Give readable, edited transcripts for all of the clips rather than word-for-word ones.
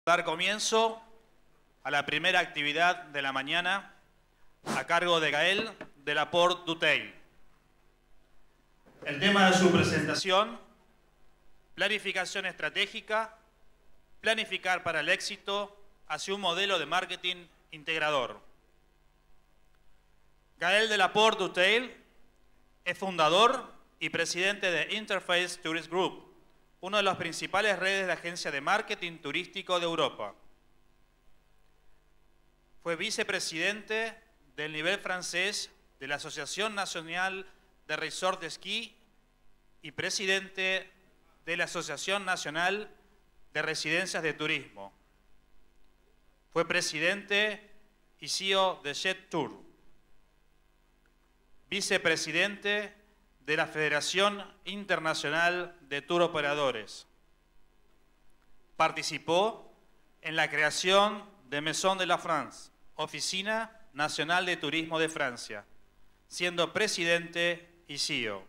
Dar comienzo a la primera actividad de la mañana a cargo de Gael de la Porte Theil. El tema de su presentación: planificación estratégica, planificar para el éxito hacia un modelo de marketing integrador. Gael de la Porte Theil es fundador y presidente de Interface Tourist Group, una de las principales redes de agencias de marketing turístico de Europa. Fue vicepresidente del nivel francés de la Asociación Nacional de Resort de Esquí y presidente de la Asociación Nacional de Residencias de Turismo. Fue presidente y CEO de Jet Tour, vicepresidente de la Federación Internacional de Tour Operadores. Participó en la creación de Maison de la France, Oficina Nacional de Turismo de Francia, siendo presidente y CEO.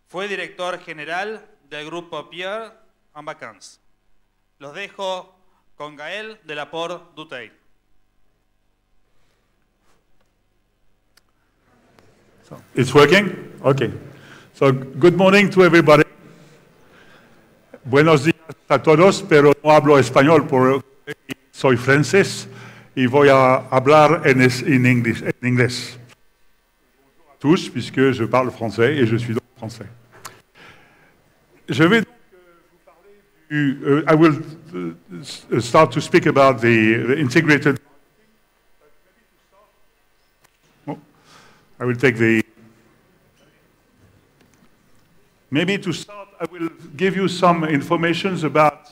Fue director general del grupo Pierre en Vacances. Los dejo con Gael de la Porte Theil. It's working? Okay. So, good morning to everybody. Buenos días a todos, pero no hablo español porque soy francés y voy a hablar en inglés. Bonjour à tous, puisque je parle français et je suis donc français. Je vais donc vous parler du... I will start to speak about the integrated... I will take the... Maybe to start, I will give you some information about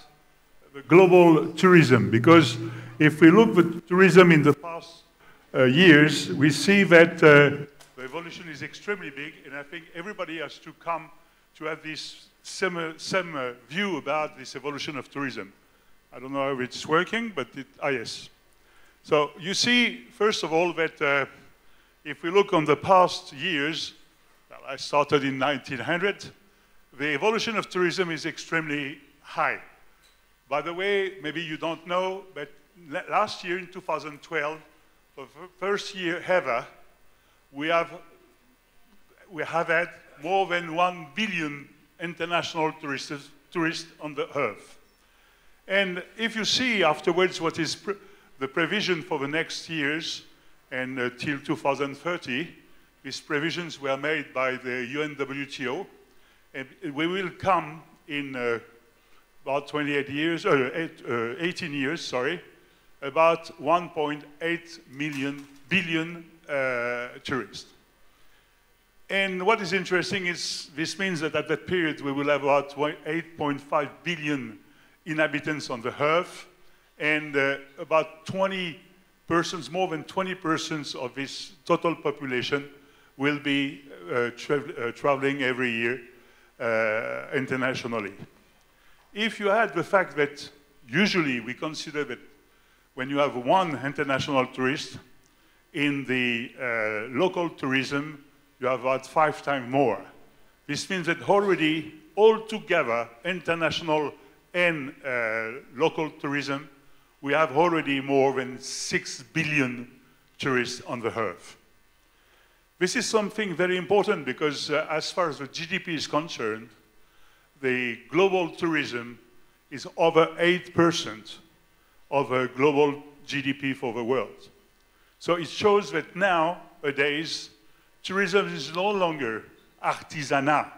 the global tourism, because if we look at tourism in the past years, we see that the evolution is extremely big, and I think everybody has to come to have this same view about this evolution of tourism. I don't know if it's working, but yes. So you see, first of all, that if we look on the past years, well, I started in 1900, the evolution of tourism is extremely high. By the way, maybe you don't know, but last year in 2012, for the first year ever, we have had more than 1 billion international tourists on the earth. And if you see afterwards what is the provision for the next years, and till 2030, these provisions were made by the UNWTO, and we will come in about 18 years, sorry, about 1.8 billion tourists. And what is interesting is this means that at that period we will have about 8.5 billion inhabitants on the earth, and about 20 persons, more than 20% of this total population will be traveling every year internationally. If you add the fact that usually we consider that when you have one international tourist, in the local tourism you have about 5 times more. This means that already altogether, international and local tourism, we have already more than 6 billion tourists on the earth. This is something very important because as far as the GDP is concerned, the global tourism is over 8% of the global GDP for the world. So it shows that nowadays, tourism is no longer artisanal.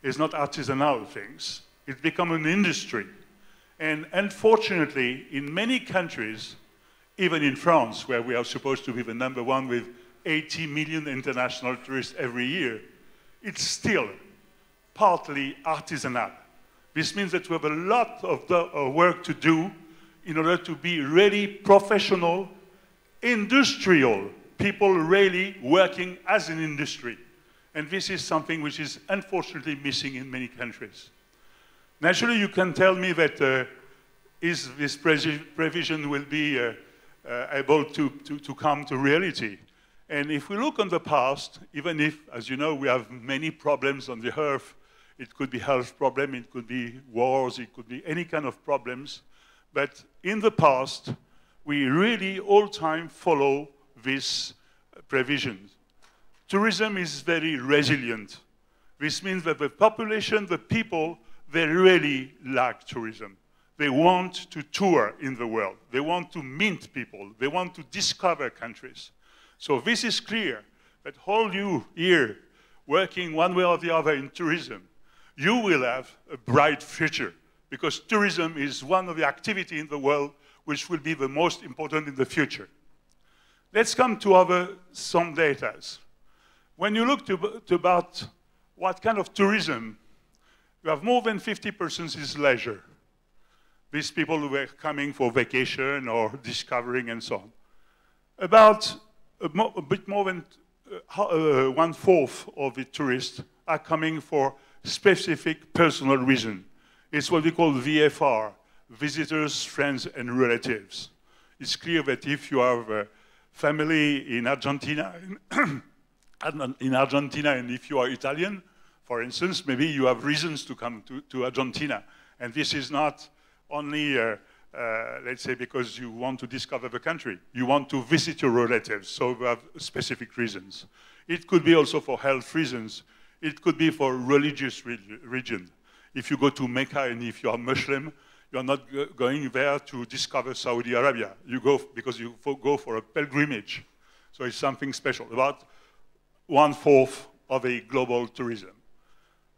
It's not artisanal things. It's become an industry. And unfortunately, in many countries, even in France, where we are supposed to be the #1 with 80 million international tourists every year, it's still partly artisanal. This means that we have a lot of work to do in order to be really professional, industrial people really working as an industry. And this is something which is unfortunately missing in many countries. Naturally, you can tell me that this provision will be able to come to reality. And if we look on the past, even if, as you know, we have many problems on the earth, it could be health problem, it could be wars, it could be any kind of problems, But in the past, we really all time follow these previsions. Tourism is very resilient. This means that the population, the people, they really like tourism. They want to tour in the world. They want to meet people. They want to discover countries. So this is clear that all you here working one way or the other in tourism, you will have a bright future because tourism is one of the activities in the world which will be the most important in the future. Let's come to some data. When you look to about what kind of tourism, you have more than 50% is leisure. These people who are coming for vacation or discovering and so on. About a bit more than 1/4 of the tourists are coming for specific personal reason. It's what we call VFR, visitors, friends, and relatives. It's clear that if you have a family in Argentina, and if you are Italian, for instance, maybe you have reasons to come to Argentina. And this is not only, let's say, because you want to discover the country. You want to visit your relatives, so you have specific reasons. It could be also for health reasons. It could be for religious region. If you go to Mecca and if you are Muslim, you're not going there to discover Saudi Arabia. You go because you go for a pilgrimage. So it's something special. About 1/4 of a global tourism.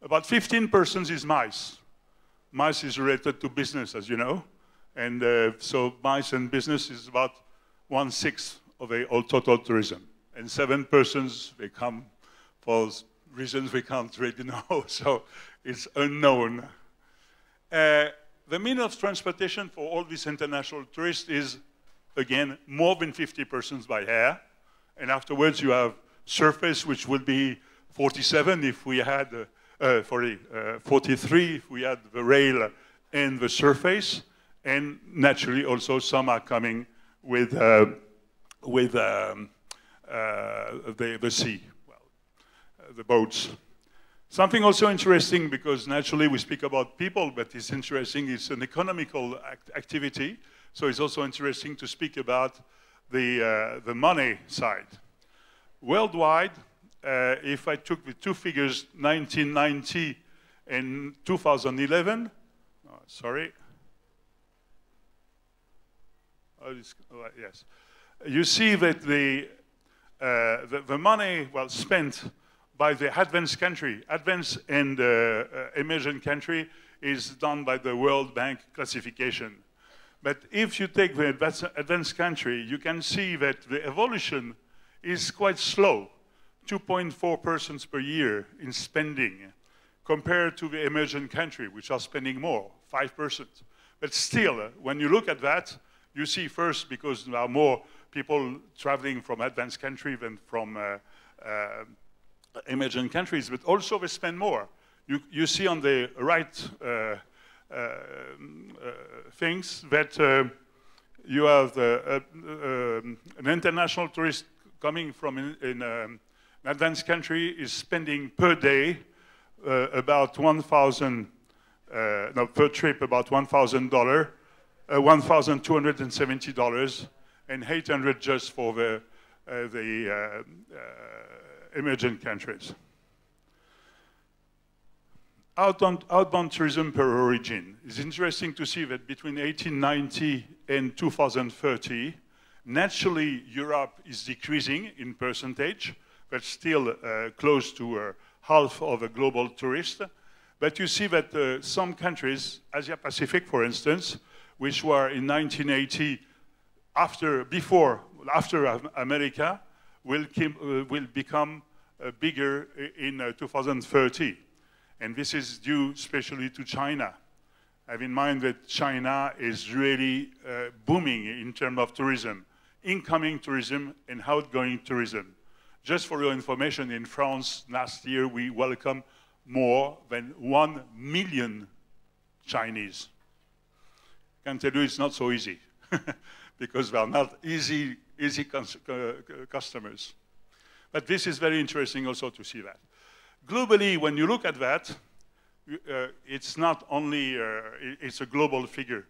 About 15% is MICE. MICE is related to business, as you know. And so MICE and business is about 1/6 of all total tourism. And 7%, they come for reasons we can't really know, so it's unknown. The mean of transportation for all these international tourists is, again, more than 50% by air. And afterwards, you have surface, which would be 47 if we had, 43 if we had the rail and the surface. And naturally, also, some are coming with the sea, the boats. Something also interesting, because naturally we speak about people, but it's interesting, it's an economical activity. So it's also interesting to speak about the money side. Worldwide, if I took the two figures, 1990 and 2011, sorry. Yes. You see that the money, spent by the advanced country, advanced and emerging country, is done by the World Bank classification. But if you take the advanced country, you can see that the evolution is quite slow, 2.4% per year in spending, compared to the emerging country, which are spending more, 5%. But still, when you look at that, you see first, because there are more people traveling from advanced country than from emerging countries, but also they spend more. You see on the right things that you have an international tourist coming from an advanced country is spending per day about per trip about $1,000, $1,270, and $800 just for the emerging countries. Outbound tourism per origin. It's interesting to see that between 1890 and 2030, naturally Europe is decreasing in percentage, but still close to half of a global tourist. But you see that some countries, Asia Pacific for instance, which were in 1980 after America, will become bigger in 2030. And this is due especially to China. Have in mind that China is really booming in terms of tourism, incoming tourism and outgoing tourism. Just for your information, in France last year we welcomed more than 1 million Chinese. I can tell you it's not so easy because they are not easy customers. But this is very interesting also to see that. Globally, when you look at that, it's not only, it's a global figure.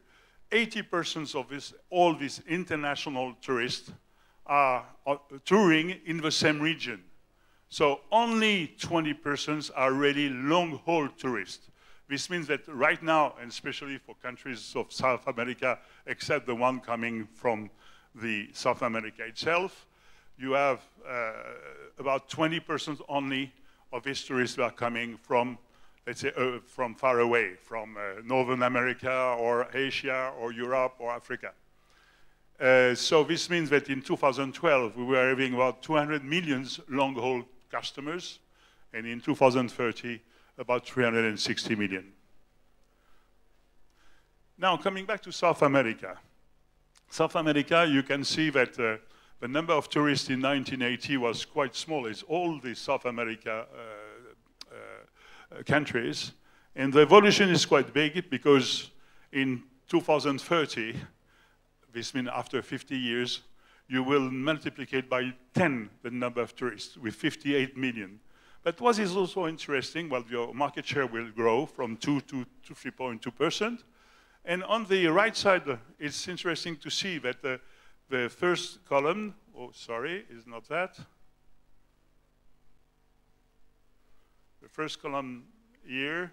80% of all these international tourists are touring in the same region. So only 20% are really long-haul tourists. This means that right now, and especially for countries of South America, except the one coming from the South America itself, you have about 20% only of these tourists that are coming from, let's say, from far away, from Northern America or Asia or Europe or Africa. So this means that in 2012, we were having about 200 million long-haul customers, and in 2030, about 360 million. Now, coming back to South America. South America, you can see that the number of tourists in 1980 was quite small. It's all the South America countries. And the evolution is quite big because in 2030, this means after 50 years, you will multiply by 10 the number of tourists with 58 million. But what is also interesting, well, your market share will grow from 2 to 3.2%. And on the right side, it's interesting to see that the first column, oh, sorry, is not that. The first column here,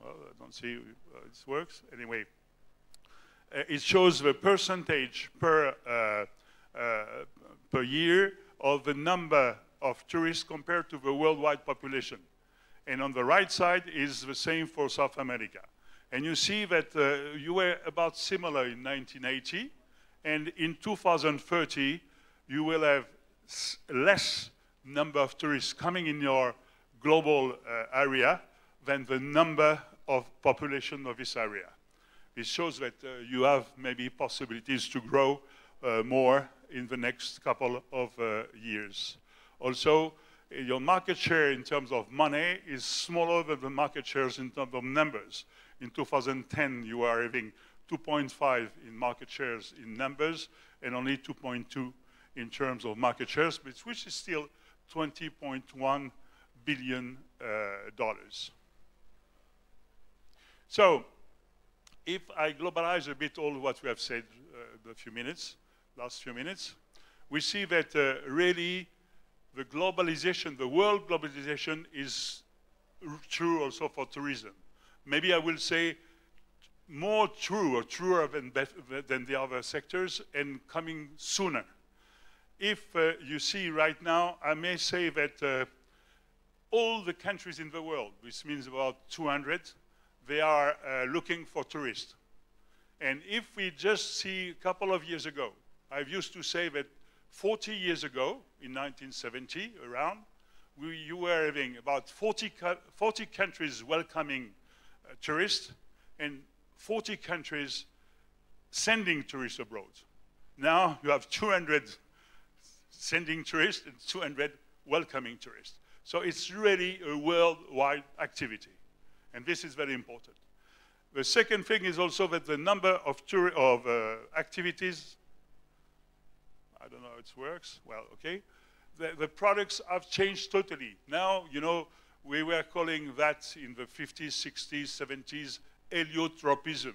well, I don't see how this works. Anyway, it shows the percentage per year of the number of tourists compared to the worldwide population. And on the right side is the same for South America. And you see that you were about similar in 1980, and in 2030, you will have less number of tourists coming in your global area than the number of population of this area. It shows that you have maybe possibilities to grow more in the next couple of years. Also, your market share in terms of money is smaller than the market shares in terms of numbers. In 2010, you are having 2.5 in market shares in numbers and only 2.2 in terms of market shares, which is still $20.1 billion. So, if I globalize a bit all what we have said last few minutes, we see that really the globalization, the world globalization is true also for tourism. Maybe I will say more true or truer than the other sectors and coming sooner. If you see right now, I may say that all the countries in the world, which means about 200, they are looking for tourists. And if we just see a couple of years ago, I used to say that 40 years ago, in 1970, around, you were having about 40 countries welcoming tourists and 40 countries sending tourists abroad. Now you have 200 sending tourists and 200 welcoming tourists. So it's really a worldwide activity. And this is very important. The second thing is also that the number of activities, I don't know how it works, well, okay. The products have changed totally. Now, you know, we were calling that in the 50s, 60s, 70s, heliotropism.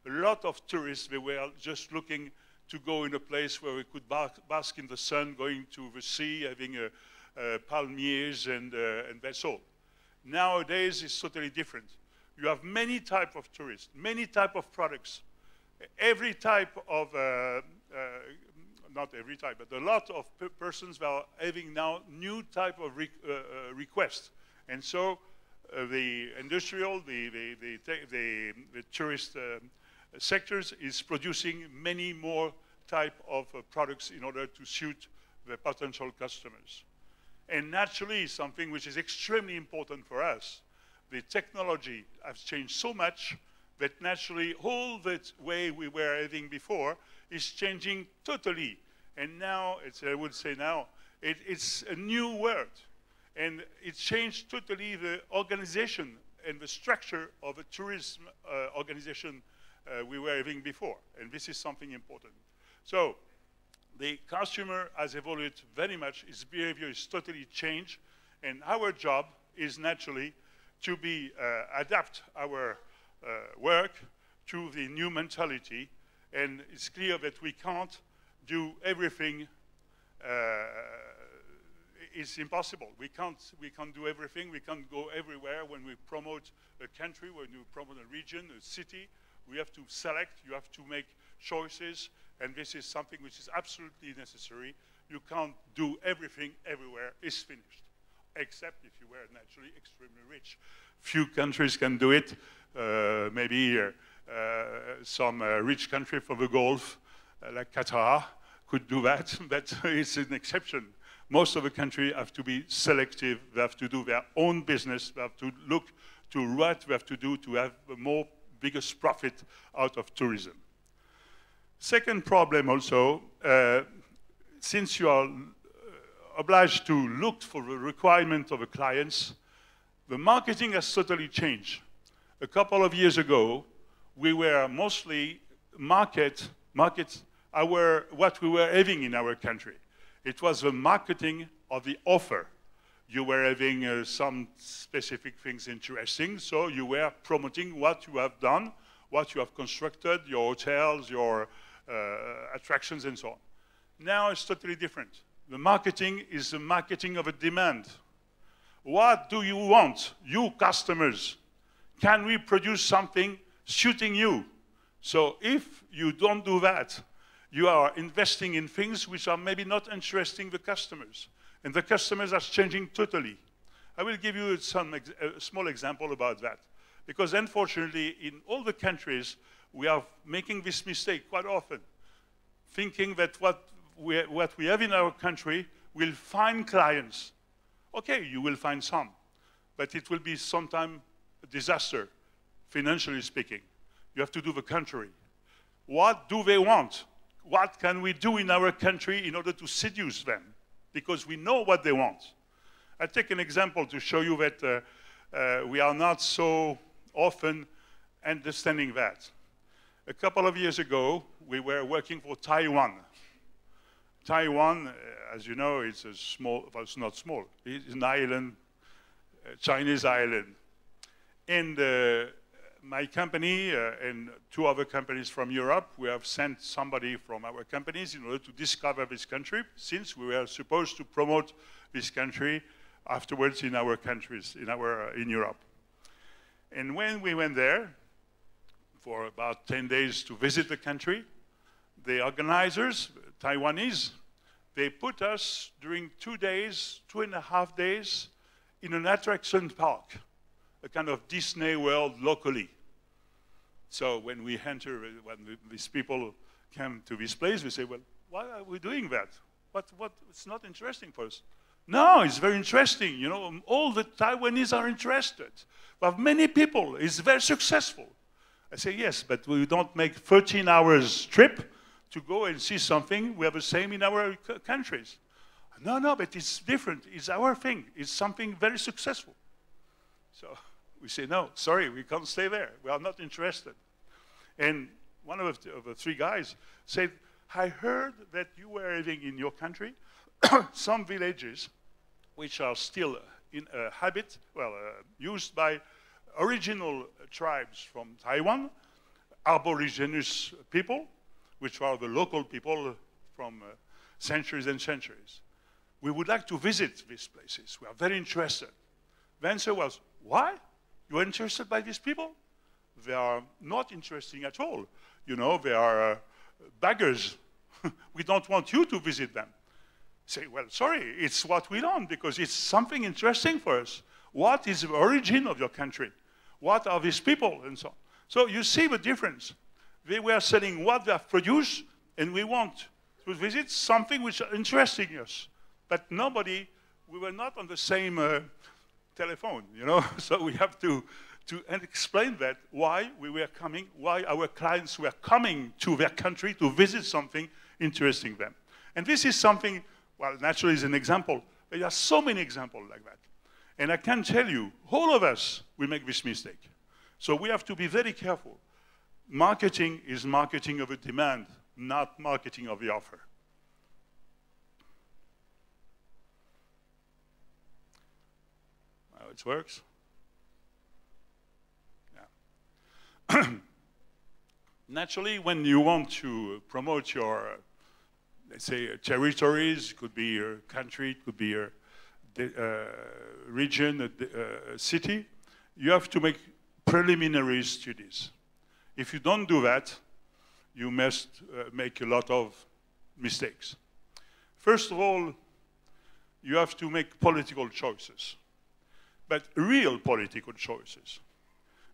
A lot of tourists, they were just looking to go in a place where we could bask in the sun, going to the sea, having palmiers and that's all. Nowadays, it's totally different. You have many types of tourists, many types of products. Every type of, not every type, but a lot of persons are having now new type of requests. And so the industrial, the tourist sectors is producing many more type of products in order to suit the potential customers. And naturally, something which is extremely important for us, the technology has changed so much that naturally all the way we were having before is changing totally. And now, I would say now, it's a new world. And it changed totally the organization and the structure of a tourism organization we were having before. And this is something important. So the consumer has evolved very much. His behavior is totally changed. And our job is naturally to adapt our work to the new mentality, and it's clear that we can't do everything. It's impossible. We can't do everything. We can't go everywhere when we promote a country, when we promote a region, a city. We have to select. You have to make choices, and this is something which is absolutely necessary. You can't do everything everywhere. It's finished, except if you were naturally extremely rich. Few countries can do it. Maybe some rich country from the Gulf, like Qatar, could do that, but it's an exception. Most of the countries have to be selective. They have to do their own business. They have to look to what they have to do to have the biggest profit out of tourism. Second problem also, since you are obliged to look for the requirement of the clients, the marketing has totally changed. A couple of years ago, we were mostly what we were having in our country. It was the marketing of the offer. You were having some specific things interesting, so you were promoting what you have done, what you have constructed, your hotels, your attractions, and so on. Now it's totally different. The marketing is the marketing of a demand. What do you want, you customers? Can we produce something suiting you? So if you don't do that, you are investing in things which are maybe not interesting the customers. And the customers are changing totally. I will give you a small example about that. Because unfortunately, in all the countries, we are making this mistake quite often, thinking that what we have in our country will find clients. Okay, you will find some, but it will be sometimes a disaster, financially speaking. You have to do the contrary. What do they want? What can we do in our country in order to seduce them? Because we know what they want. I'll take an example to show you that we are not so often understanding that. A couple of years ago, we were working for Taiwan. Taiwan, as you know, it's a small, well, it's not small, it's an island, a Chinese island. And my company and two other companies from Europe, we have sent somebody from our companies in order to discover this country, since we were supposed to promote this country afterwards in our countries, in Europe. And when we went there for about 10 days to visit the country, the organizers, Taiwanese, they put us during 2 days, 2.5 days, in an attraction park, a kind of Disney World locally. So when we enter, when these people come to this place, we say, well, why are we doing that? It's not interesting for us. No, it's very interesting. You know, all the Taiwanese are interested. We have many people. It's very successful. I say, yes, but we don't make 13 hours trip to go and see something. We have the same in our countries. No, but it's different. It's our thing. It's something very successful. So we say, no, sorry, we can't stay there. We are not interested. And one of the three guys said, I heard that you were having in your country some villages which are still in habit, used by original tribes from Taiwan, Aborigines people, which are the local people from centuries and centuries. We would like to visit these places. We are very interested. The answer was, why? You are interested by these people? They are not interesting at all. You know, they are beggars. We don't want you to visit them. Say, well, sorry, it's what we want because it's something interesting for us. What is the origin of your country? What are these people? And so on. So you see the difference. They were selling what they have produced, and we want to visit something which is interesting us. But we were not on the same telephone, you know? So we have to explain that, why we were coming, why our clients were coming to their country to visit something interesting them. And this is something, well, naturally is an example. There are so many examples like that. And I can tell you, all of us will make this mistake. So we have to be very careful. Marketing is marketing of a demand, not marketing of the offer. How it works? Yeah. Naturally, when you want to promote your, let's say, territories, it could be your country, it could be your region, a city, you have to make preliminary studies. If you don't do that, you must make a lot of mistakes. First of all, you have to make political choices, but real political choices.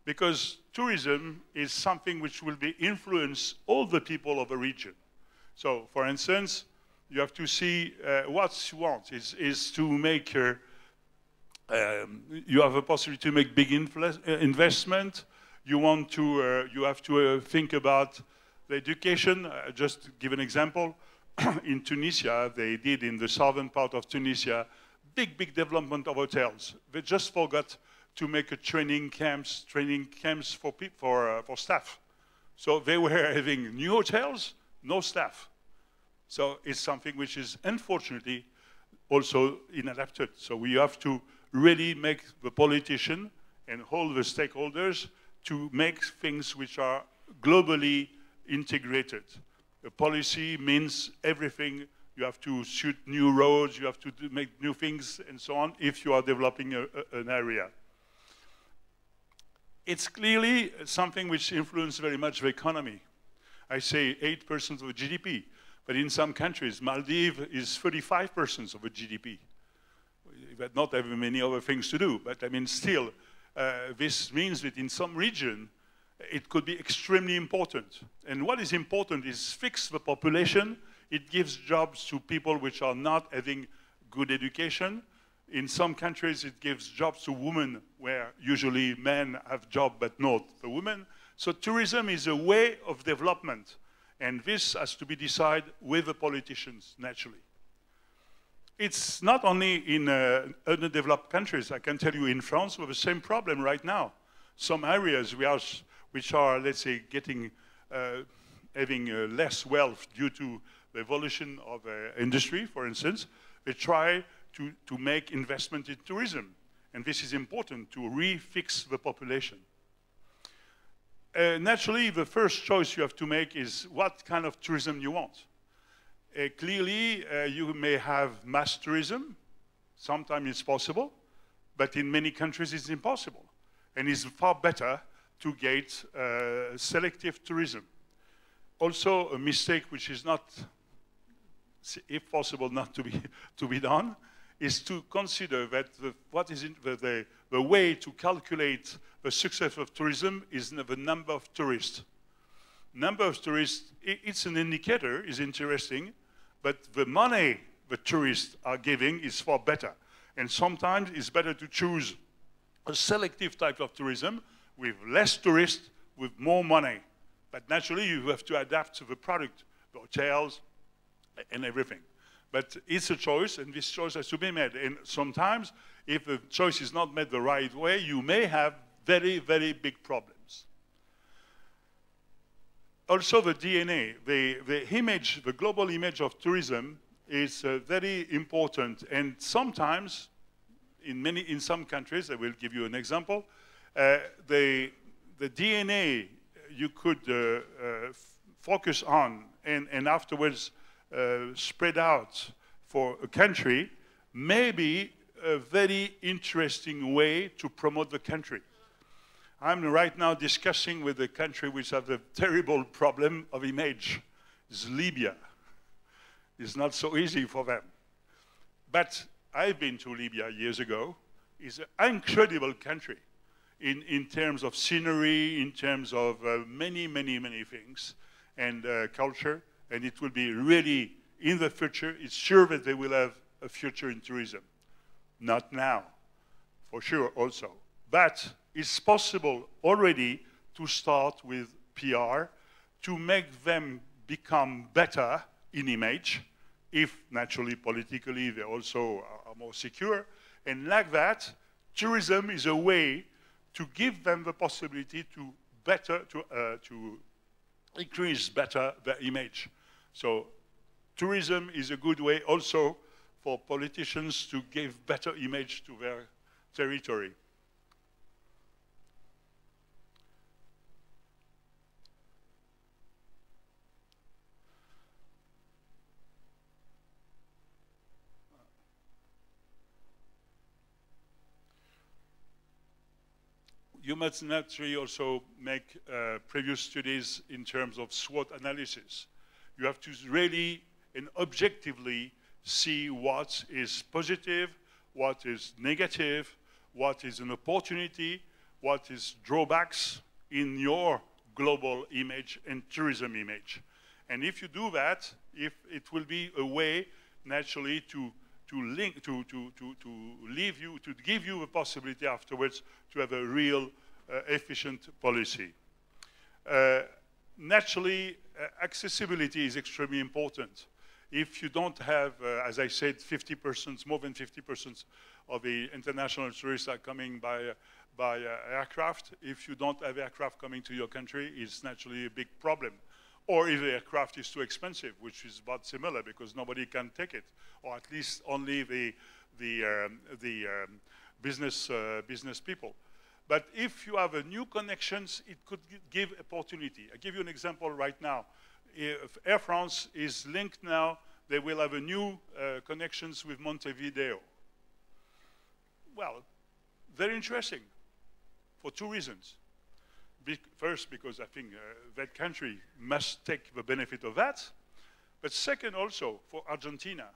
Because tourism is something which will influence all the people of a region. So, for instance, you have to see what you want is to make you have a possibility to make big investment. You want to you have to think about the education. Just to give an example, in Tunisia, they did in the southern part of Tunisia big development of hotels. They just forgot to make a training camps for staff. So they were having new hotels, no staff. So it's something which is unfortunately also inadapted. So we have to really make the politician and all the stakeholders to make things which are globally integrated. A policy means everything. You have to shoot new roads, you have to make new things and so on if you are developing an area. It's clearly something which influences very much the economy. I say 8% of the GDP, but in some countries, Maldives is 35% of the GDP. But not having many other things to do, but I mean still, this means that in some region, it could be extremely important. And what is important is fix the population. It gives jobs to people which are not having good education. In some countries, it gives jobs to women, where usually men have jobs, but not the women. So tourism is a way of development. And this has to be decided with the politicians, naturally. It's not only in underdeveloped countries. I can tell you in France, we have the same problem right now. Some areas which are, let's say, having less wealth due to the evolution of industry, for instance, they try to make investment in tourism. And this is important to refix the population. Naturally, the first choice you have to make is what kind of tourism you want. Clearly, you may have mass tourism. Sometimes it's possible, but in many countries it's impossible. And it's far better to get selective tourism. Also, a mistake which is not, if possible, not to be done, is to consider that the way to calculate the success of tourism is the number of tourists. Number of tourists, it's an indicator, is interesting, but the money the tourists are giving is far better. And sometimes it's better to choose a selective type of tourism with less tourists, with more money. But naturally, you have to adapt to the product, the hotels, and everything. But it's a choice, and this choice has to be made. And sometimes, if the choice is not made the right way, you may have very, very big problems. Also, the DNA, the image, the global image of tourism is very important. And sometimes, in some countries, I will give you an example, the DNA you could focus on and afterwards spread out for a country may be a very interesting way to promote the country. I'm right now discussing with a country which has a terrible problem of image. It's Libya. It's not so easy for them. But I've been to Libya years ago. It's an incredible country in terms of scenery, in terms of many things, and culture. And it will be really, in the future, it's sure that they will have a future in tourism. Not now, for sure also. But it's possible already to start with PR, to make them become better in image, if naturally, politically, they also are more secure. And like that, tourism is a way to give them the possibility to increase better their image. So tourism is a good way also for politicians to give better image to their territory. you must naturally also make previous studies in terms of SWOT analysis. You have to really and objectively see what is positive, what is negative, what is an opportunity, what is drawbacks in your global image and tourism image. And if you do that, if it will be a way naturally to give you a possibility afterwards to have a real efficient policy. Naturally, accessibility is extremely important. If you don't have, as I said, 50%, more than 50% of the international tourists are coming by aircraft. If you don't have aircraft coming to your country, it's naturally a big problem. Or if the aircraft is too expensive, which is about similar because nobody can take it, or at least only the business people. But if you have new connections, it could give opportunity. I'll give you an example right now. If Air France is linked now, they will have a new connections with Montevideo. Well, very interesting for two reasons. First, because I think that country must take the benefit of that. But second, also, for Argentina.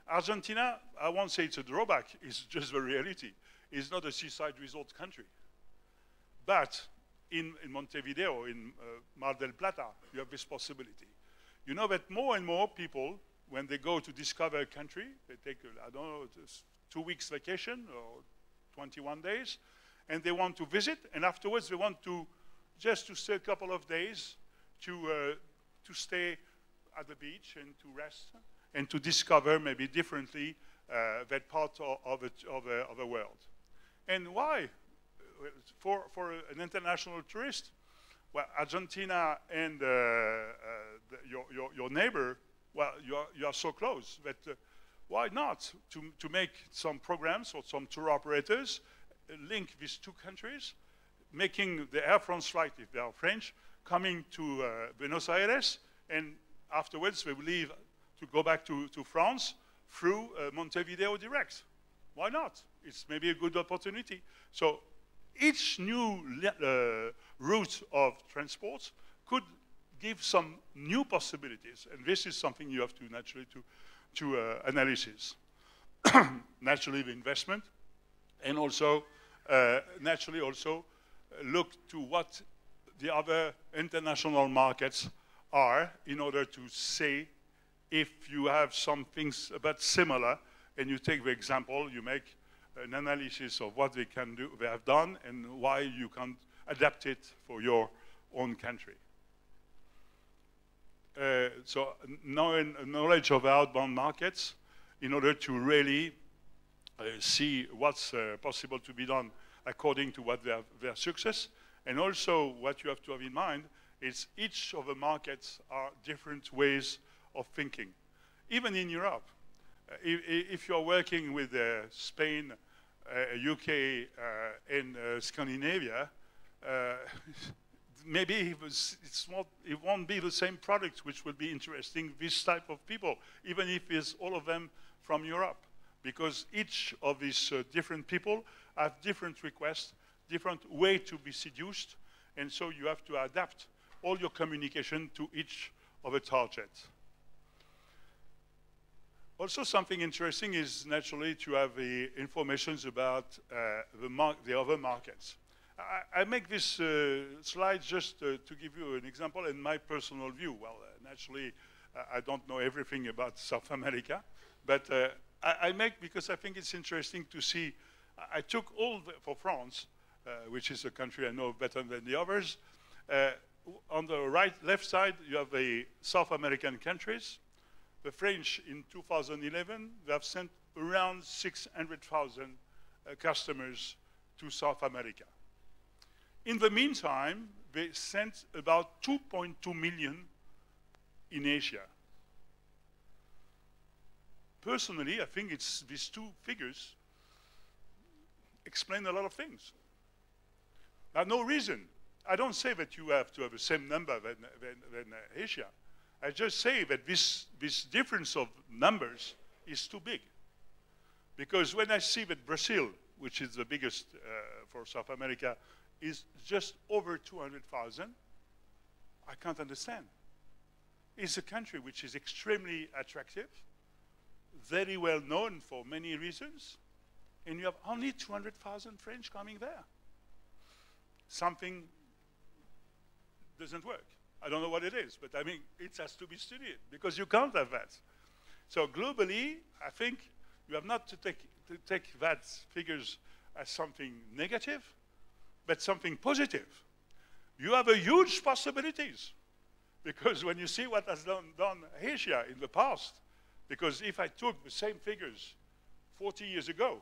Argentina, I won't say it's a drawback, it's just the reality. It's not a seaside resort country. But in Montevideo, in Mar del Plata, you have this possibility. You know that more and more people, when they go to discover a country, they take, I don't know, 2 weeks vacation or 21 days, and they want to visit, and afterwards they want to just to stay a couple of days, to stay at the beach and to rest and to discover maybe differently that part of the world. And why? For an international tourist, well, Argentina and your neighbor, well, you are so close that why not to make some programs or some tour operators link these two countries, making the Air France flight, if they are French, coming to Buenos Aires, and afterwards they will leave to go back to France through Montevideo direct. Why not? It's maybe a good opportunity. So each new route of transport could give some new possibilities, and this is something you have to naturally to analysis. Naturally the investment, and also naturally also look to what the other international markets are in order to say if you have some things about similar, and you take the example, you make an analysis of what they can do, they have done, and why you can adapt it for your own country. So knowledge of outbound markets in order to really see what's possible to be done according to what their success. And also what you have to have in mind is each of the markets are different ways of thinking. Even in Europe, if you're working with Spain, UK, and Scandinavia, maybe it won't be the same product which will be interesting this type of people, even if it's all of them from Europe, because each of these different people have different requests, different way to be seduced, and so you have to adapt all your communication to each of the targets. Also, something interesting is naturally to have the information about the other markets. I make this slide just to give you an example and my personal view. Well, naturally, I don't know everything about South America, but I make because I think it's interesting to see. I took for France, which is a country I know better than the others. On the left side, you have the South American countries. The French, in 2011, they have sent around 600,000 customers to South America. In the meantime, they sent about 2.2 million in Asia. Personally, I think these two figures explain a lot of things. There's no reason. I don't say that you have to have the same number than Asia. I just say that this difference of numbers is too big. Because when I see that Brazil, which is the biggest for South America, is just over 200,000, I can't understand. It's a country which is extremely attractive, very well known for many reasons, and you have only 200,000 French coming there. Something doesn't work. I don't know what it is, but I mean, it has to be studied because you can't have that. So globally, I think you have not to take that figures as something negative, but something positive. You have a huge possibilities because when you see what has done Hacia in the past, because if I took the same figures 40 years ago,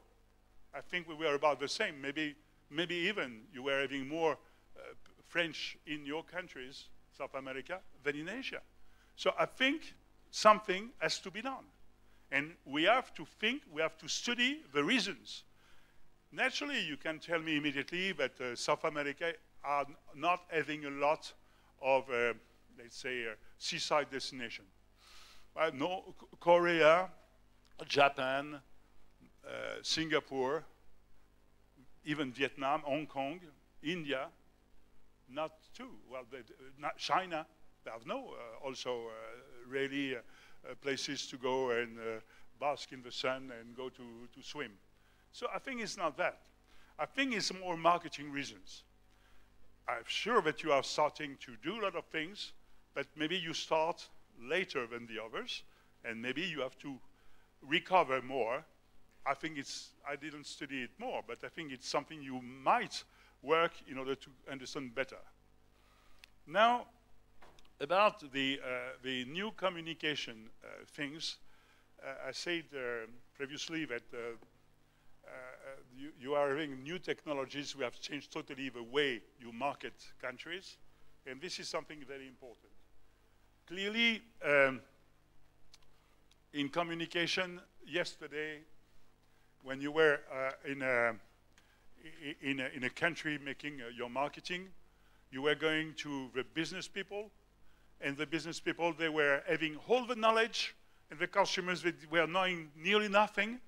I think we were about the same. Maybe even you were having more French in your countries, South America, than in Asia. So I think something has to be done. And we have to think, we have to study the reasons. Naturally, you can tell me immediately that South America are not having a lot of, let's say, seaside destination. No, Korea, Japan, Singapore, even Vietnam, Hong Kong, India, not too. Well, not China, they have no also really places to go and bask in the sun and go to swim. So I think it's not that. I think it's more marketing reasons. I'm sure that you are starting to do a lot of things, but maybe you start later than the others, and maybe you have to recover more. I think I didn't study it more, but I think it's something you might work in order to understand better. Now, about the new communication things, I said previously that you are having new technologies. We have changed totally the way you market countries, and this is something very important. Clearly, in communication, yesterday, when you were in a country making your marketing, you were going to the business people, and the business people, they were having all the knowledge, and the customers were knowing nearly nothing,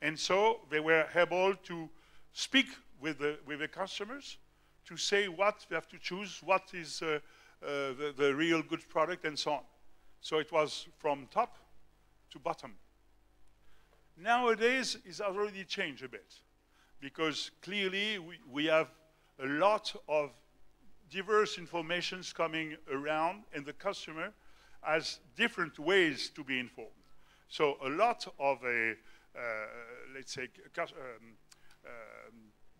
and so they were able to speak with the customers to say what they have to choose, what is the real good product, and so on. So it was from top to bottom. Nowadays, it's already changed a bit, because clearly we have a lot of diverse informations coming around, and the customer has different ways to be informed. So a lot of let's say,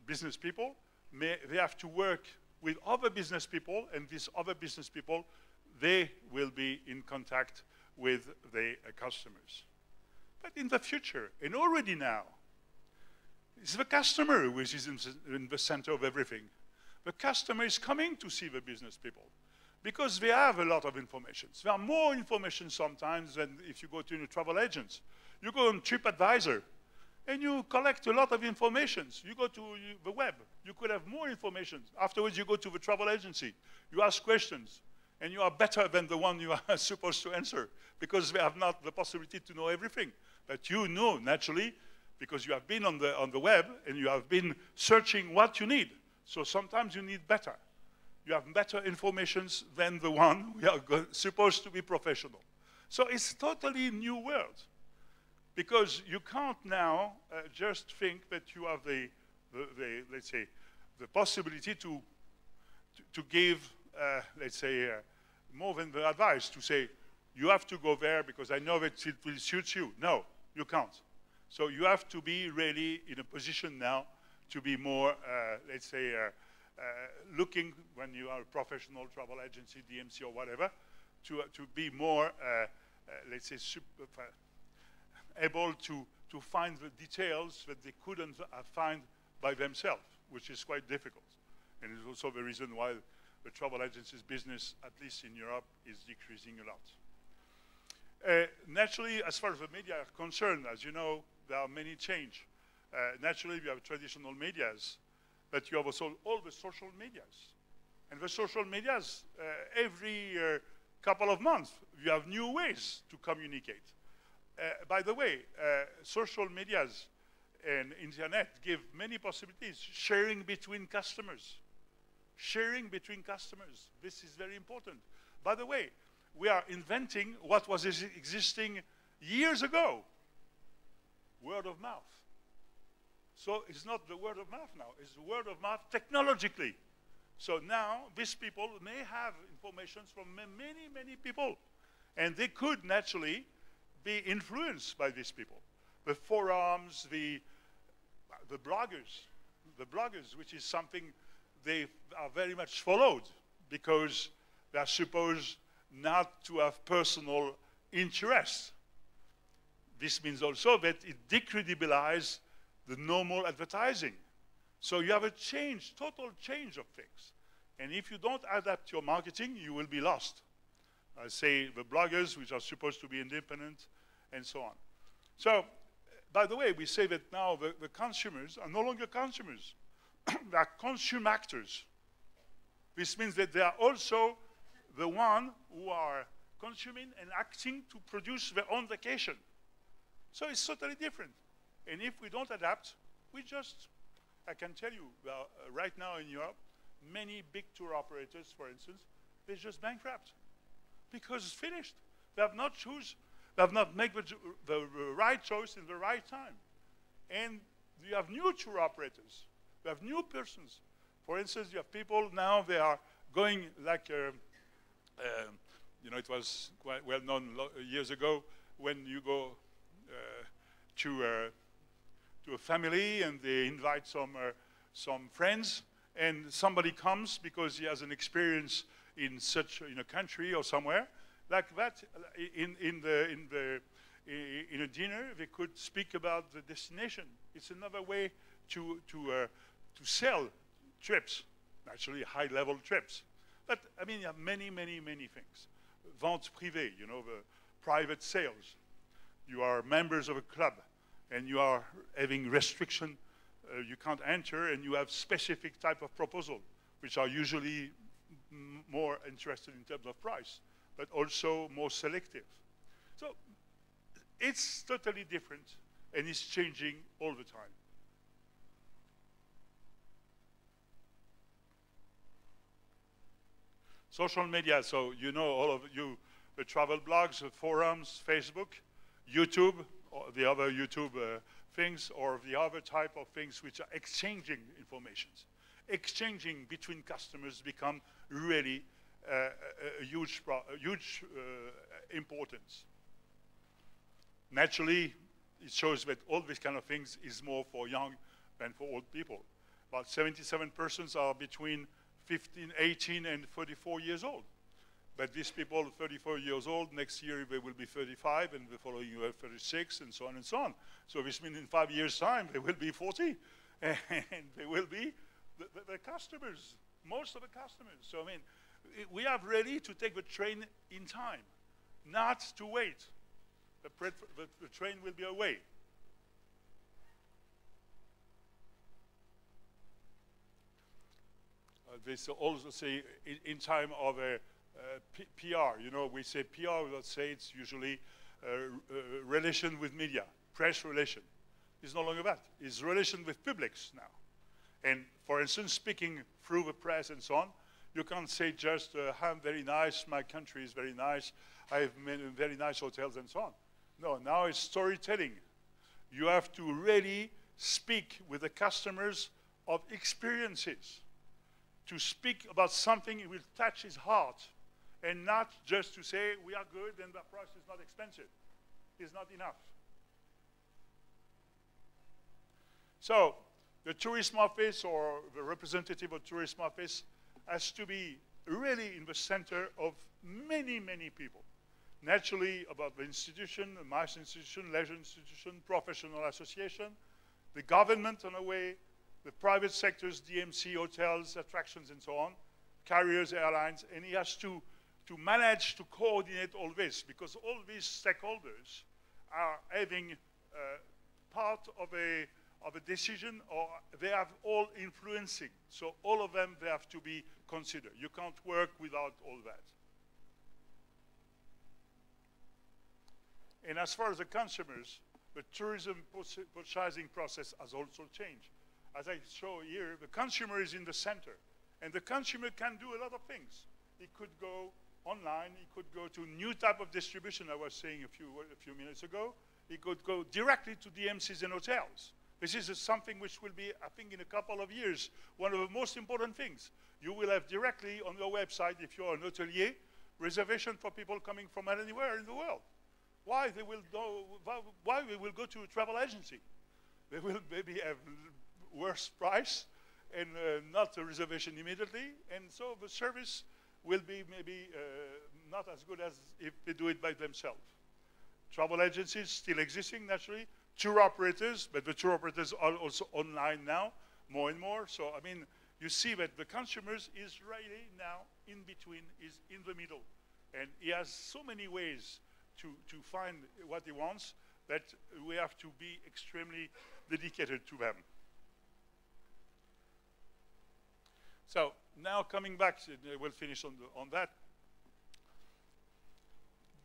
business people, they have to work with other business people, and these other business people, they will be in contact with the customers. But in the future, and already now, it's the customer which is in the center of everything. The customer is coming to see the business people because they have a lot of information. There are more information sometimes than if you go to a travel agent. You go on TripAdvisor, and you collect a lot of information. You go to the web, you could have more information. Afterwards, you go to the travel agency. You ask questions, and you are better than the one you are supposed to answer because they have not the possibility to know everything. But you know, naturally, because you have been on the web, and you have been searching what you need. So sometimes you need better. You have better information than the one we are supposed to be professional. So it's totally new world. Because you can't now just think that you have the let's say, the possibility to give, let's say, more than the advice to say, you have to go there because I know that it will suit you. No, you can't. So you have to be really in a position now to be more, let's say, looking when you are a professional travel agency, DMC or whatever, to be more, let's say, able to find the details that they couldn't find by themselves, which is quite difficult. And it's also the reason why the travel agencies business, at least in Europe, is decreasing a lot. Naturally, as far as the media are concerned, as you know, there are many change. Naturally, you have traditional medias, but you have also all the social medias. And the social medias, every couple of months, you have new ways to communicate. By the way, social medias and internet give many possibilities, sharing between customers. sharing between customers. This is very important. By the way, we are inventing what was existing years ago, word of mouth. So it's not the word of mouth now, it's the word of mouth technologically. So now these people may have information from many, many people, and they could naturally be influenced by these people. The forums, the bloggers, which is something they are very much followed because they are supposed not to have personal interest. This means also that it decredibilizes the normal advertising. So you have a change, total change of things. And if you don't adapt your marketing, you will be lost. I say the bloggers, which are supposed to be independent, and so on. So, by the way, we say that now the consumers are no longer consumers. They are consume actors. This means that they are also the one who are consuming and acting to produce their own vacation. So it's totally different. And if we don't adapt, we just, I can tell you, right now in Europe, many big tour operators, for instance, they're just bankrupt because it's finished. They have not made the right choice in the right time. And you have new tour operators. You have new persons. For instance, you have people now, they are going like, you know, it was quite well known years ago when you go to a family and they invite some friends, and somebody comes because he has an experience in a country or somewhere like that. In a dinner, they could speak about the destination. It's another way to sell trips, actually high-level trips. But I mean, you have many, many, many things. Vente privée, you know, the private sales. You are members of a club, and you are having restriction. You can't enter, and you have specific type of proposal, which are usually more interested in terms of price, but also more selective. So it's totally different, and it's changing all the time. Social media, so you know, all of you, the travel blogs, the forums, Facebook, YouTube, or the other YouTube things, or the other type of things which are exchanging informations. Exchanging between customers become really a huge importance. Naturally, it shows that all these kind of things is more for young than for old people. About 77% are between 18 and 34 years old. But these people, 34 years old, next year they will be 35, and the following year 36, and so on and so on. So this means in 5 years' time, they will be 40, and they will be the customers, most of the customers. So I mean, we are ready to take the train in time, not to wait. The train will be away. They also say in time of a PR, you know, we say PR, let's say it's usually relation with media, press relation. It's no longer that. It's relation with publics now. And for instance, speaking through the press and so on, you can't say just, I'm very nice, my country is very nice, I have many very nice hotels and so on. No, now it's storytelling. You have to really speak with the customers of experiences, to speak about something that will touch his heart, and not just to say, we are good and the price is not expensive. It's not enough. So, the tourism office or the representative of tourism office has to be really in the center of many, many people. Naturally, about the institution, the MICE institution, leisure institution, professional association, the government in a way, the private sectors, DMC, hotels, attractions, and so on, carriers, airlines, and he has to manage to coordinate all this, because all these stakeholders are having part of a decision, or they have all influencing. So all of them, they have to be considered. You can't work without all that. And as far as the consumers, the tourism purchasing process has also changed. As I show here, the consumer is in the center. And the consumer can do a lot of things. He could go online, he could go to new type of distribution I was saying a few minutes ago. He could go directly to DMCs and hotels. This is something which will be, I think, in a couple of years, one of the most important things. You will have directly on your website, if you're an hotelier, reservation for people coming from anywhere in the world. Why they will go to a travel agency? They will maybe have worse price and not a reservation immediately, and so the service will be maybe not as good as if they do it by themselves. Travel agencies still existing, naturally. Tour operators, but the tour operators are also online now, more and more. So, I mean, you see that the consumers is really now in between, is in the middle. And he has so many ways to find what he wants that we have to be extremely dedicated to them. So, now coming back, we'll finish on that.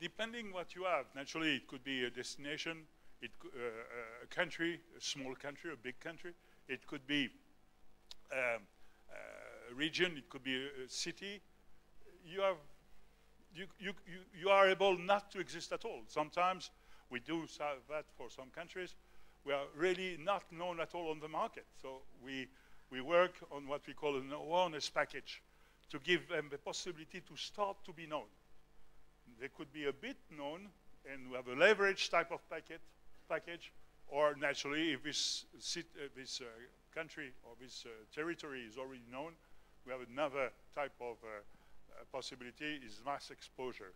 Depending what you have, naturally it could be a destination, a country, a small country, a big country. It could be a region, it could be a city. You are able not to exist at all. Sometimes we do that for some countries. We are really not known at all on the market. So we work on what we call an awareness package to give them the possibility to start to be known. They could be a bit known, and we have a leverage type of package, or naturally, if this country or this territory is already known, we have another type of possibility, is mass exposure.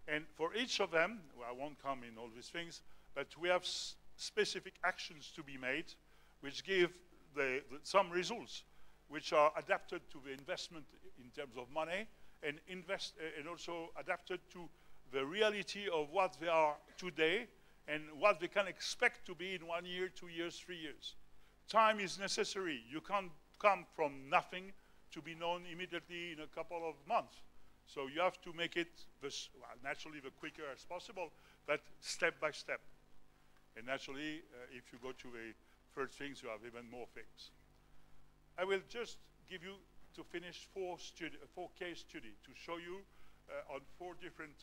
And for each of them, well, I won't come in all these things, but we have specific actions to be made, which give some results, which are adapted to the investment in terms of money, and also adapted to the reality of what they are today and what they can expect to be in 1 year, 2 years, 3 years. Time is necessary. You can't come from nothing to be known immediately in a couple of months. So you have to make it, naturally, the quicker as possible, but step by step. And naturally, if you go to the first things, you have even more things. I will just give you, to finish, four case studies to show you on 4 different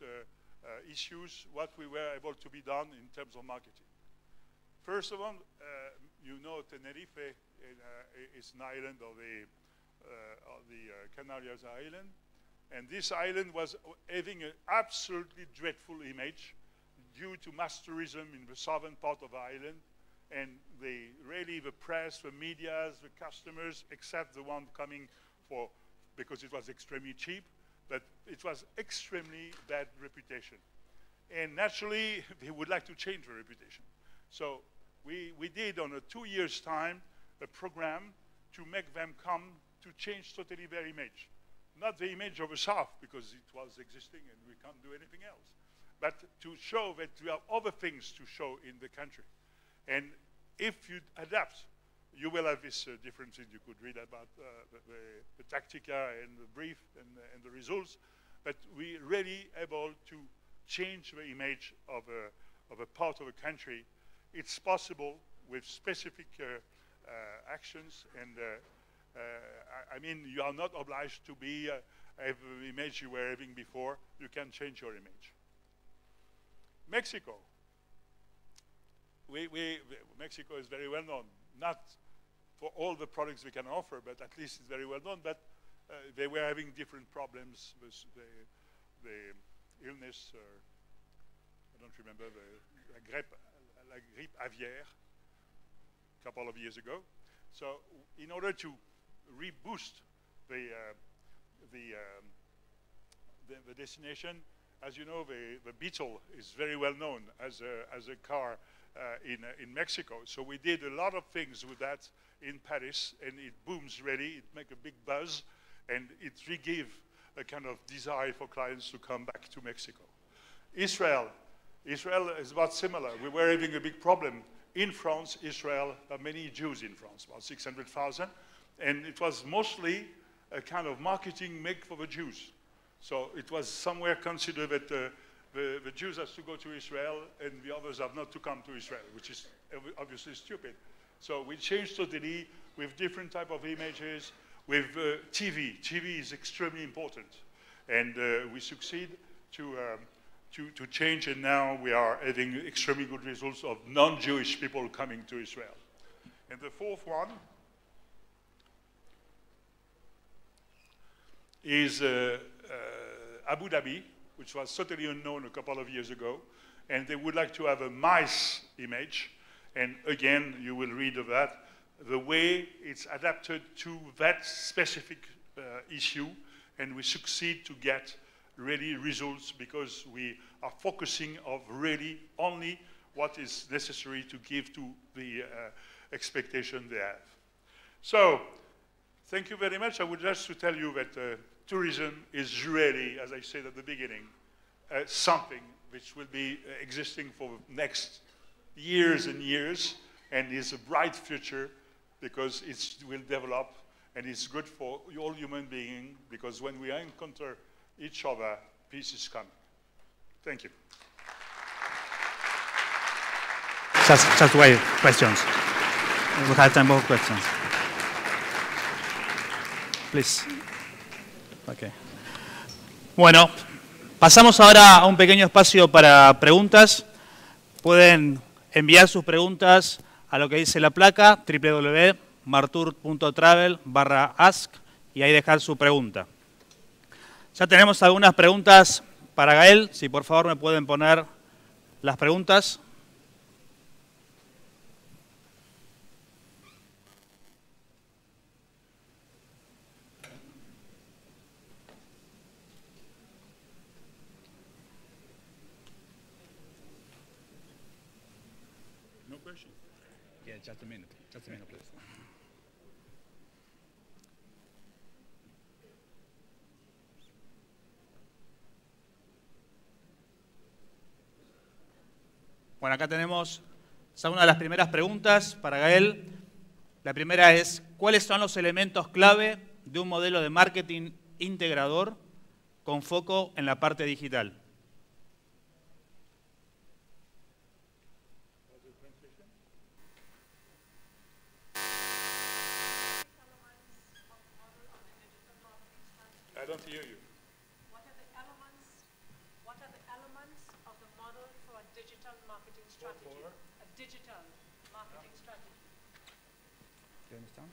issues what we were able to be done in terms of marketing. First of all, you know Tenerife is an island of the Canarias Island, and this island was having an absolutely dreadful image due to mass tourism in the southern part of the island, and the press, the media, the customers, except the one coming because it was extremely cheap, but it was extremely bad reputation. And naturally, they would like to change the reputation. So we did, on a 2 years' time, a program to make them come to change totally their image. Not the image of the South, because it was existing and we can't do anything else, but to show that we have other things to show in the country. And if you adapt, you will have these different things. You could read about the tactica and the brief and the results, but we really able to change the image of a part of a country. It's possible with specific actions, and I mean, you are not obliged to be have the image you were having before. You can change your image. Mexico. Mexico is very well known, not for all the products we can offer, but at least it's very well known. But they were having different problems with the illness. I don't remember la grippe aviaire a couple of years ago. So in order to reboost the destination, as you know, the Beetle is very well known as a car in Mexico. So we did a lot of things with that in Paris, and it booms really. It makes a big buzz, and it re-gives a kind of desire for clients to come back to Mexico. Israel is about similar. We were having a big problem in France. Israel, there are many Jews in France, about 600,000, and it was mostly a kind of marketing make for the Jews. So it was somewhere considered that the Jews have to go to Israel and the others have not to come to Israel, which is obviously stupid. So we changed totally with different type of images, with TV. TV is extremely important, and we succeed to change, and now we are having extremely good results of non-Jewish people coming to Israel. And the fourth one is Abu Dhabi, which was totally unknown a couple of years ago, and they would like to have a mice image, and again, you will read of that, the way it's adapted to that specific issue, and we succeed to get really results because we are focusing on really only what is necessary to give to the expectation they have. So, thank you very much. I would just to tell you that tourism is really, as I said at the beginning, something which will be existing for the next years and years, and is a bright future because it will develop, and it's good for all human beings, because when we encounter each other, peace is coming. Thank you. Just wait, questions. We have time for questions. Please. Okay. Bueno, pasamos ahora a un pequeño espacio para preguntas. Pueden enviar sus preguntas a lo que dice la placa, www.martur.travel/ask, y ahí dejar su pregunta. Ya tenemos algunas preguntas para Gael. Si por favor me pueden poner las preguntas. No question. Yeah, just a minute. Just a minute, please. Bueno, acá tenemos una de las primeras preguntas para Gael. La primera es, ¿cuáles son los elementos clave de un modelo de marketing integrador con foco en la parte digital? I don't hear you. What are the elements of the model for a digital marketing strategy? A digital marketing strategy. Do you understand?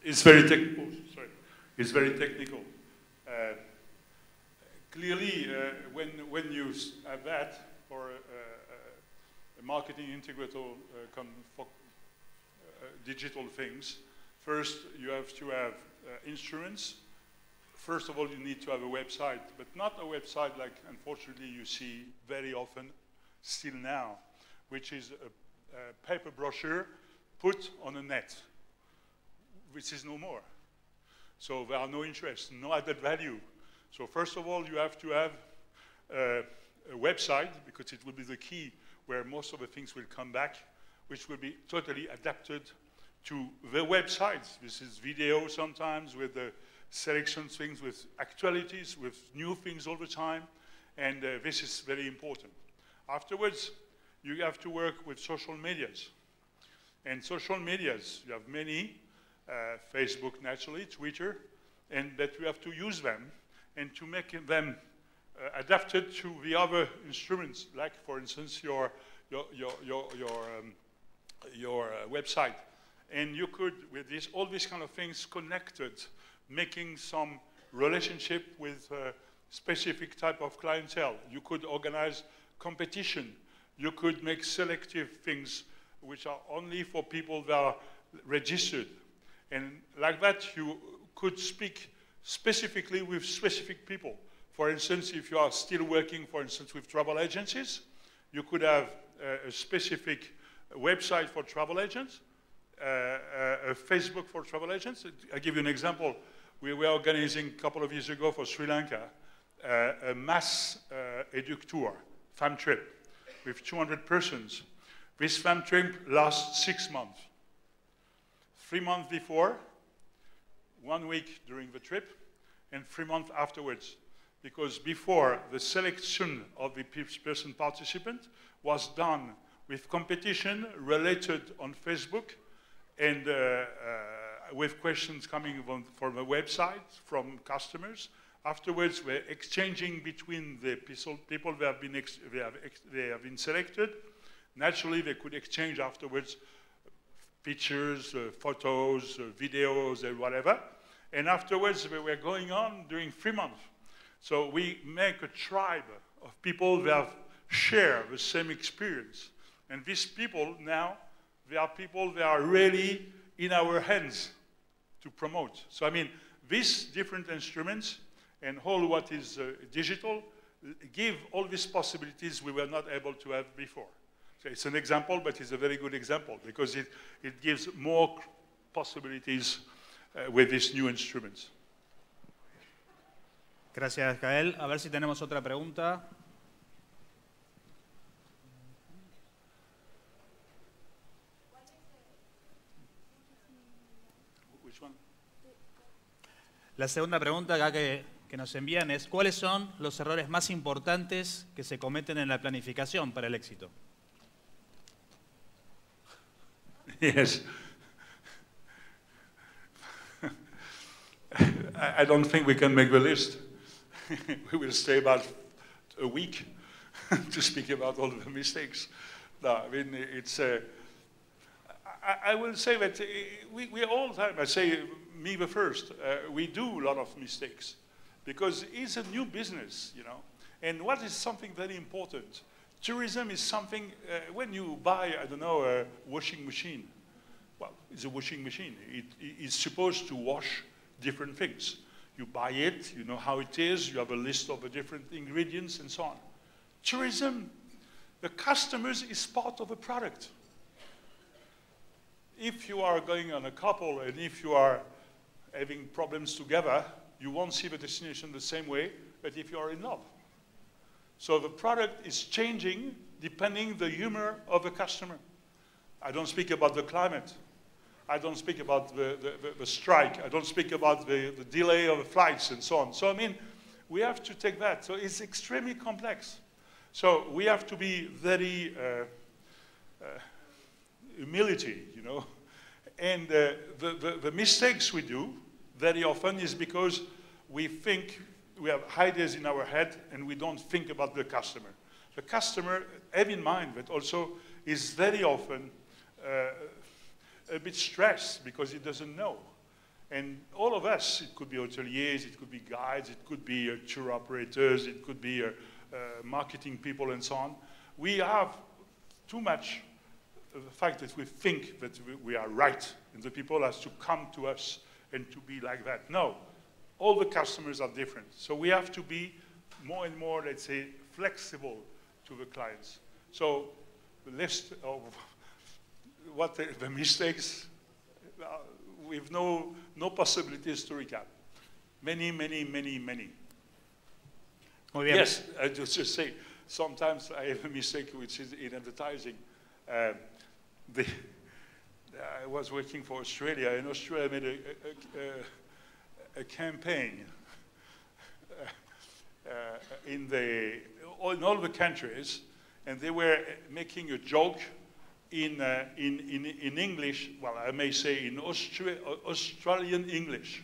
It's very technical. Sorry, it's very technical. Clearly, when you have that for a marketing integrator digital things, first you have to have instruments. First of all, you need to have a website, but not a website like, unfortunately, you see very often still now, which is a paper brochure put on a net, which is no more. So there are no interest, no added value. So first of all, you have to have a website, because it will be the key where most of the things will come back, which will be totally adapted to the websites. This is video sometimes with the selection things, with actualities, with new things all the time, and this is very important. Afterwards, you have to work with social medias. And social medias, you have many, Facebook naturally, Twitter, and that you have to use them and to make them adapted to the other instruments, like for instance your website. And you could, with this, all these kind of things connected, making some relationship with a specific type of clientele. You could organize competition. You could make selective things which are only for people that are registered. And like that, you could speak specifically with specific people. For instance, if you are still working, for instance, with travel agencies, you could have a specific website for travel agents, a Facebook for travel agents. I'll give you an example. We were organizing a couple of years ago for Sri Lanka a mass edu tour, fam trip, with 200 persons. This fam trip lasts 6 months. 3 months before, 1 week during the trip, and 3 months afterwards. Because before, the selection of the person participant was done with competition related on Facebook, and with questions coming from a website, from customers. Afterwards, we're exchanging between the people that have been selected. Naturally, they could exchange afterwards pictures, photos, videos, and whatever. And afterwards, we were going on during 3 months. So we make a tribe of people that share the same experience. And these people now, they are people that are really in our hands to promote. So I mean, these different instruments and all what is digital give all these possibilities we were not able to have before. So it's an example, but it's a very good example because it gives more possibilities with these new instruments. Gracias, Gael. A ver si tenemos otra pregunta. Which one? La segunda pregunta acá que nos envían es ¿cuáles son los errores más importantes que se cometen en la planificación para el éxito? Yes. I don't think we can make the list. We will stay about a week to speak about all the mistakes. No, I mean, it's... I will say that we all the time, I say me the first, we do a lot of mistakes because it's a new business, you know. And what is something very important? Tourism is something, when you buy, I don't know, a washing machine, well, it's a washing machine. It's supposed to wash different things. You buy it, you know how it is, you have a list of the different ingredients and so on. Tourism, the customers is part of the product. If you are going on a couple and if you are having problems together, you won't see the destination the same way, but if you are in love. So the product is changing depending the humor of the customer. I don't speak about the climate. I don't speak about the strike. I don't speak about the delay of the flights and so on. So, I mean, we have to take that. So it's extremely complex. So we have to be very humility, you know. And the mistakes we do very often is because we think we have ideas in our head and we don't think about the customer. The customer, have in mind that also is very often a bit stressed because he doesn't know. And all of us, it could be hoteliers, it could be guides, it could be tour operators, it could be marketing people and so on. We have too much the fact that we think that we are right and the people has to come to us and to be like that. No, all the customers are different. So we have to be more and more, let's say, flexible to the clients. So the list of what the mistakes, with no possibilities to recap. Many, many, many, many. Muy bien. Yes, I just say, sometimes I have a mistake which is in advertising. I was working for Australia, and Australia made a campaign in all the countries, and they were making a joke in English, well, I may say in Australian English.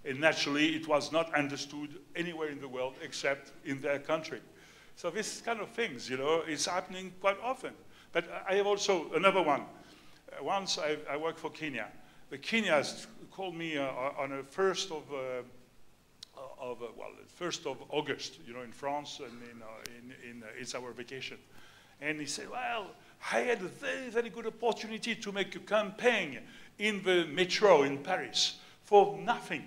And naturally, it was not understood anywhere in the world except in their country. So this kind of things, you know, it's happening quite often. But I have also another one. Once I worked for Kenya. The Kenyans called me on the 1st of August, you know, in France, and it's our vacation. And he said, well, I had a very, very good opportunity to make a campaign in the metro in Paris for nothing,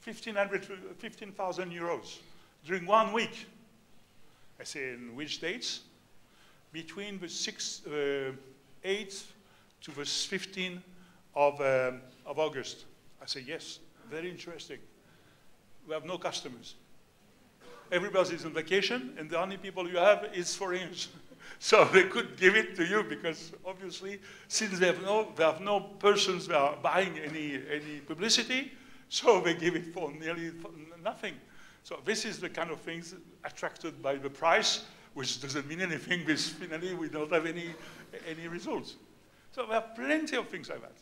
15,000 euros during 1 week. I said, in which dates? Between the 8th to the 15th of August. I said, yes, very interesting. We have no customers. Everybody's on vacation, and the only people you have is foreigners. So they could give it to you because obviously, since they have no persons that are buying any publicity, so they give it for nearly nothing. So this is the kind of things attracted by the price, which doesn't mean anything, because finally we don't have any results. So there are plenty of things like that.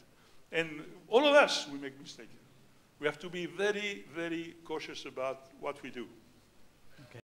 And all of us, we make mistakes. We have to be very, very cautious about what we do.